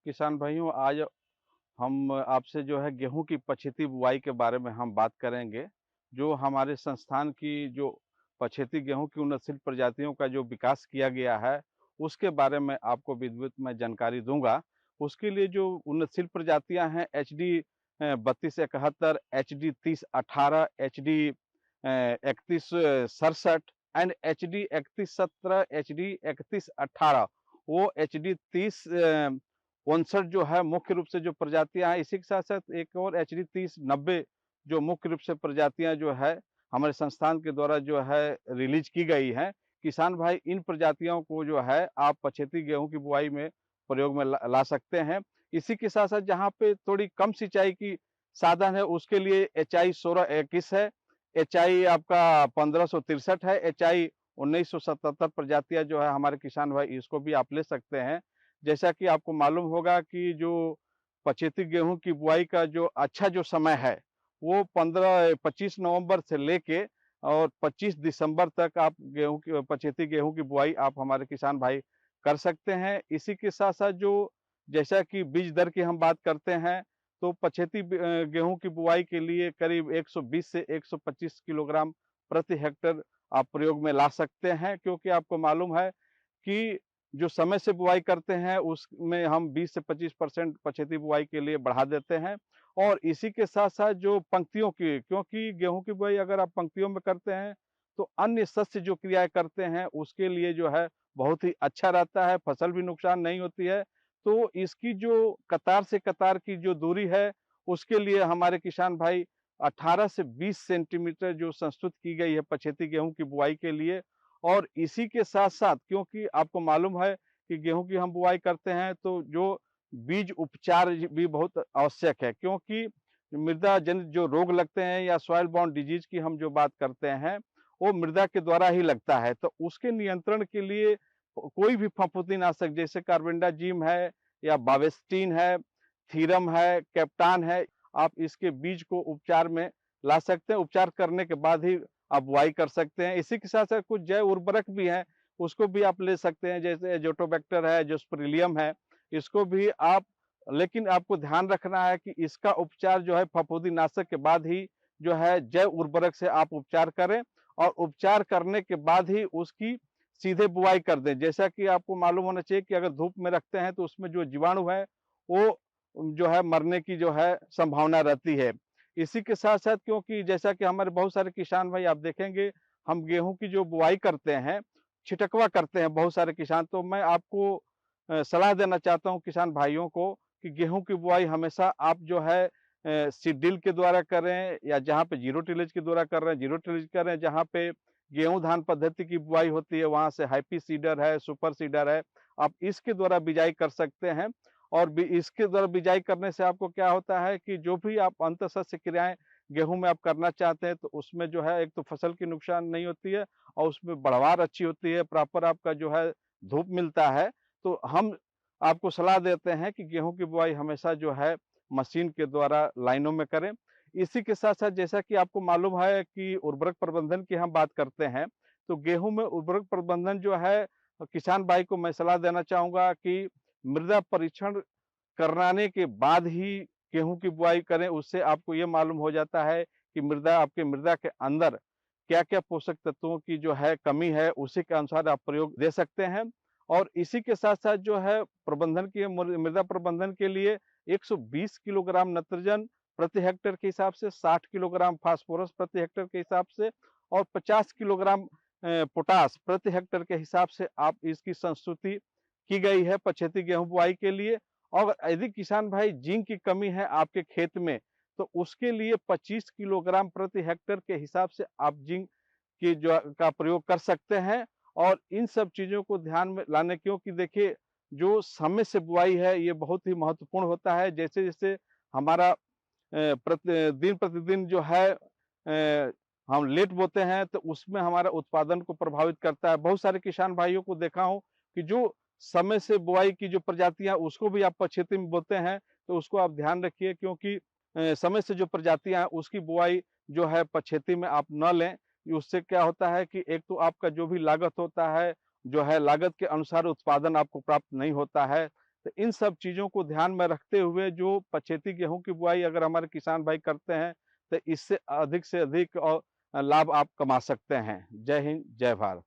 किसान भाइयों, आज हम आपसे जो है गेहूं की पछेती बुआई के बारे में हम बात करेंगे। जो हमारे संस्थान की जो पछेती गेहूं की उन्नतशील प्रजातियों का जो विकास किया गया है, उसके बारे में आपको विधिवत मैं जानकारी दूंगा। उसके लिए जो उन्नतशील प्रजातियां हैं, H D 3271, H D 3018, H D 3167 and H D 3117, H D 3118, वो एच डी 3059 जो है मुख्य रूप से जो प्रजातियां हैं। इसी के साथ साथ एक और एच डी 3090 जो मुख्य रूप से प्रजातियां जो है हमारे संस्थान के द्वारा जो है रिलीज की गई है। किसान भाई, इन प्रजातियों को जो है आप पछेती गेहूं की बुआई में प्रयोग में ला सकते हैं। इसी के साथ साथ जहाँ पे थोड़ी कम सिंचाई की साधन है, उसके लिए एच आई 1621 है, एच आई आपका 1563 है, एच आई 1977 प्रजातियां जो है हमारे किसान भाई, इसको भी आप ले सकते हैं। जैसा कि आपको मालूम होगा कि जो पछेती गेहूं की बुआई का जो अच्छा जो समय है, वो 25 नवंबर से लेके और 25 दिसंबर तक आप गेहूं की पछेती गेहूं की बुआई आप हमारे किसान भाई कर सकते हैं। इसी के साथ साथ जो जैसा कि बीज दर की हम बात करते हैं, तो पछेती गेहूं की बुआई के लिए करीब 120 से 125 किलोग्राम प्रति हेक्टर आप प्रयोग में ला सकते हैं, क्योंकि आपको मालूम है कि जो समय से बुआई करते हैं उसमें हम 20 से 25% पछेती बुआई के लिए बढ़ा देते हैं। और इसी के साथ साथ जो पंक्तियों की, क्योंकि गेहूं की बुआई अगर आप पंक्तियों में करते हैं तो अन्य शस्य जो क्रियाएं करते हैं उसके लिए जो है बहुत ही अच्छा रहता है, फसल भी नुकसान नहीं होती है। तो इसकी जो कतार से कतार की जो दूरी है, उसके लिए हमारे किसान भाई 18 से 20 सेंटीमीटर जो संस्तुत की गई है पछेती गेहूं की बुआई के लिए। और इसी के साथ-साथ, क्योंकि आपको मालूम है कि गेहूँ की हम बुआई करते हैं तो जो बीज उपचार भी बहुत आवश्यक है, क्योंकि मृदा जनित जो रोग लगते हैं या सॉइल बाउंड डिजीज की हम जो बात करते हैं, वो मृदा के द्वारा ही लगता है। तो उसके नियंत्रण के लिए कोई भी फफूंदीनाशक जैसे कार्बेंडाजिम है या बावेस्टिन है, थीरम है, कैप्टान है, आप इसके बीज को उपचार में ला सकते हैं। उपचार करने के बाद ही आप बुआई कर सकते हैं। इसी के साथ-साथ कुछ जैव उर्वरक भी हैं, उसको भी आप ले सकते हैं, जैसे एज़ोटोबैक्टर है, जोस्पेरिलियम है, इसको भी आप, लेकिन आपको ध्यान रखना है कि इसका उपचार जो है फफूंदीनाशक के बाद ही जो है जैव उर्वरक से आप उपचार करें, और उपचार करने के बाद ही उसकी सीधे बुआई कर दें। जैसा कि आपको मालूम होना चाहिए कि अगर धूप में रखते हैं तो उसमें जो जीवाणु है, वो जो है मरने की जो है संभावना रहती है। इसी के साथ-साथ, क्योंकि जैसा कि हमारे बहुत सारे किसान भाई आप देखेंगे, हम गेहूँ की जो बुआई करते हैं, छिटकवा करते हैं बहुत सारे किसान। तो मैं आपको सलाह देना चाहता हूँ किसान भाइयों को कि गेहूँ की बुआई हमेशा आप जो है सीड ड्रिल के द्वारा करें, या जहाँ पे ज़ीरो टिलेज के द्वारा कर रहे हैं, ज़ीरो टिलेज करें। जहाँ पे गेहूँ धान पद्धति की बुआई होती है, वहाँ से हाइपी सीडर है, सुपर सीडर है, आप इसके द्वारा बिजाई कर सकते हैं। और इसके द्वारा बिजाई करने से आपको क्या होता है कि जो भी आप अंतःसस्य क्रियाएँ गेहूँ में आप करना चाहते हैं, तो उसमें जो है एक तो फसल की नुकसान नहीं होती है, और उसमें पैदावार अच्छी होती है, प्रॉपर आपका जो है धूप मिलता है। तो हम आपको सलाह देते हैं कि गेहूँ की बुआई हमेशा जो है मशीन के द्वारा लाइनों में करें। इसी के साथ-साथ जैसा कि आपको मालूम है कि उर्वरक प्रबंधन की हम बात करते हैं, तो गेहूँ में उर्वरक प्रबंधन जो है, किसान भाई को मैं सलाह देना चाहूँगा कि मृदा परीक्षण कराने के बाद ही गेहूँ की बुआई करें। उससे आपको ये मालूम हो जाता है कि आपके मृदा के अंदर क्या-क्या पोषक तत्वों की जो है कमी है, उसी के अनुसार आप प्रयोग दे सकते हैं। और इसी के साथ-साथ जो है प्रबंधन की मृदा प्रबंधन के लिए 120 किलोग्राम नाइट्रोजन प्रति हेक्टेयर के हिसाब से, 60 किलोग्राम फास्फोरस प्रति हेक्टेयर के हिसाब से, और 50 किलोग्राम पोटाश प्रति हेक्टेयर के हिसाब से आप इसकी संस्तुति की गई है पछेती गेहूँ बुआई के लिए। और यदि किसान भाई जिंक की कमी है आपके खेत में, तो उसके लिए 25 किलोग्राम प्रति हेक्टेयर के हिसाब से आप जिंक की जो का प्रयोग कर सकते हैं। और इन सब चीज़ों को ध्यान में लाने, क्योंकि देखिए जो समय से बुआई है ये बहुत ही महत्वपूर्ण होता है। जैसे-जैसे हमारा दिन प्रतिदिन जो है हम लेट बोते हैं, तो उसमें हमारा उत्पादन को प्रभावित करता है। बहुत सारे किसान भाइयों को देखा हूँ कि जो समय से बुआई की जो प्रजातियाँ, उसको भी आप पछेती में बोते हैं, तो उसको आप ध्यान रखिए, क्योंकि समय से जो प्रजातियाँ हैं उसकी बुआई जो है पछेती में आप न लें। उससे क्या होता है कि एक तो आपका जो भी लागत होता है, जो है लागत के अनुसार उत्पादन आपको प्राप्त नहीं होता है। तो इन सब चीज़ों को ध्यान में रखते हुए जो पछेती गेहूँ की बुआई अगर हमारे किसान भाई करते हैं, तो इससे अधिक से अधिक लाभ आप कमा सकते हैं। जय हिंद, जय भारत।